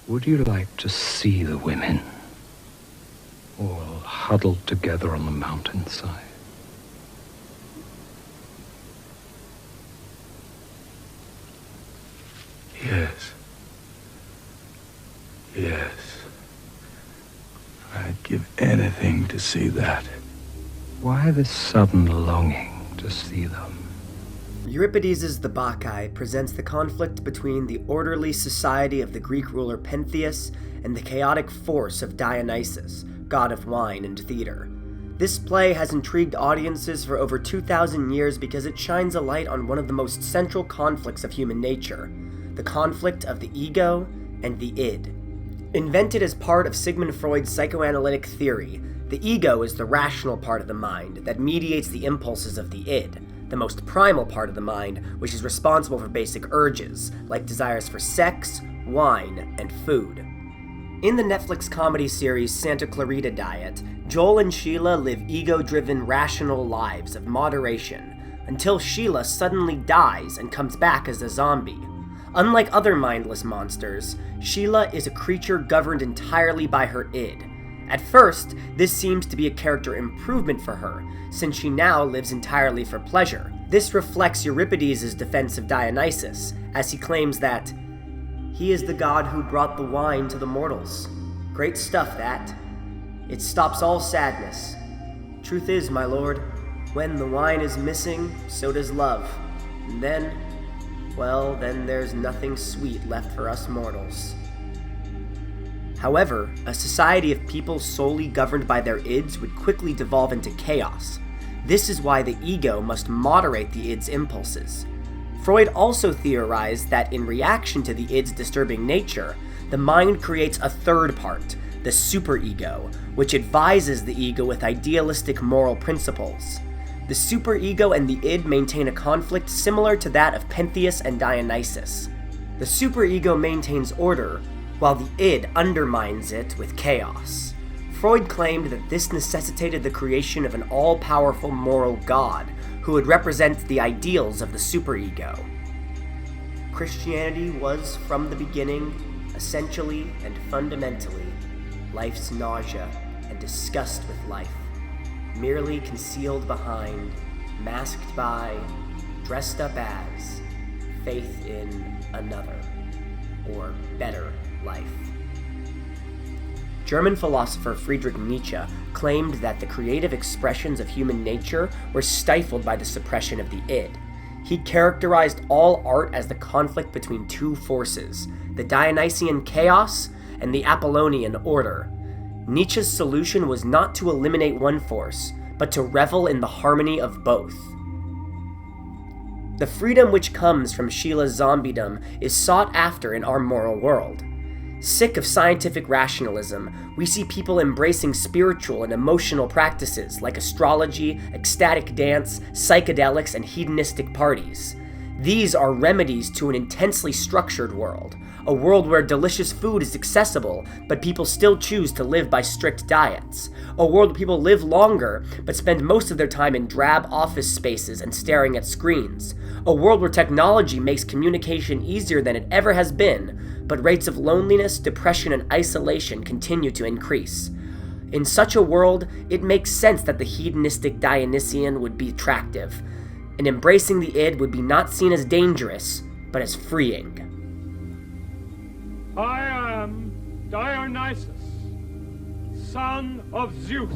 Would you like to see the women, all huddled together on the mountainside? Yes. Yes. I'd give anything to see that. Why this sudden longing to see them? Euripides' The Bacchae presents the conflict between the orderly society of the Greek ruler Pentheus and the chaotic force of Dionysus, god of wine and theater. This play has intrigued audiences for over 2,000 years because it shines a light on one of the most central conflicts of human nature, the conflict of the ego and the id. Invented as part of Sigmund Freud's psychoanalytic theory, the ego is the rational part of the mind that mediates the impulses of the id, the most primal part of the mind, which is responsible for basic urges, like desires for sex, wine, and food. In the Netflix comedy series Santa Clarita Diet, Joel and Sheila live ego-driven, rational lives of moderation, until Sheila suddenly dies and comes back as a zombie. Unlike other mindless monsters, Sheila is a creature governed entirely by her id. At first, this seems to be a character improvement for her, since she now lives entirely for pleasure. This reflects Euripides' defense of Dionysus, as he claims that he is the god who brought the wine to the mortals. Great stuff, that. It stops all sadness. Truth is, my lord, when the wine is missing, so does love. And then, well, then there's nothing sweet left for us mortals. However, a society of people solely governed by their ids would quickly devolve into chaos. This is why the ego must moderate the id's impulses. Freud also theorized that in reaction to the id's disturbing nature, the mind creates a third part, the superego, which advises the ego with idealistic moral principles. The superego and the id maintain a conflict similar to that of Pentheus and Dionysus. The superego maintains order, while the id undermines it with chaos. Freud claimed that this necessitated the creation of an all-powerful moral god who would represent the ideals of the superego. Christianity was, from the beginning, essentially and fundamentally, life's nausea and disgust with life, merely concealed behind, masked by, dressed up as, faith in another, or better life. German philosopher Friedrich Nietzsche claimed that the creative expressions of human nature were stifled by the suppression of the id. He characterized all art as the conflict between two forces, the Dionysian chaos and the Apollonian order. Nietzsche's solution was not to eliminate one force, but to revel in the harmony of both. The freedom which comes from Sheila's zombiedom is sought after in our moral world. Sick of scientific rationalism, we see people embracing spiritual and emotional practices like astrology, ecstatic dance, psychedelics, and hedonistic parties. These are remedies to an intensely structured world, a world where delicious food is accessible, but people still choose to live by strict diets, a world where people live longer, but spend most of their time in drab office spaces and staring at screens, a world where technology makes communication easier than it ever has been, but rates of loneliness, depression, and isolation continue to increase. In such a world, it makes sense that the hedonistic Dionysian would be attractive, and embracing the id would be not seen as dangerous, but as freeing. I am Dionysus, son of Zeus.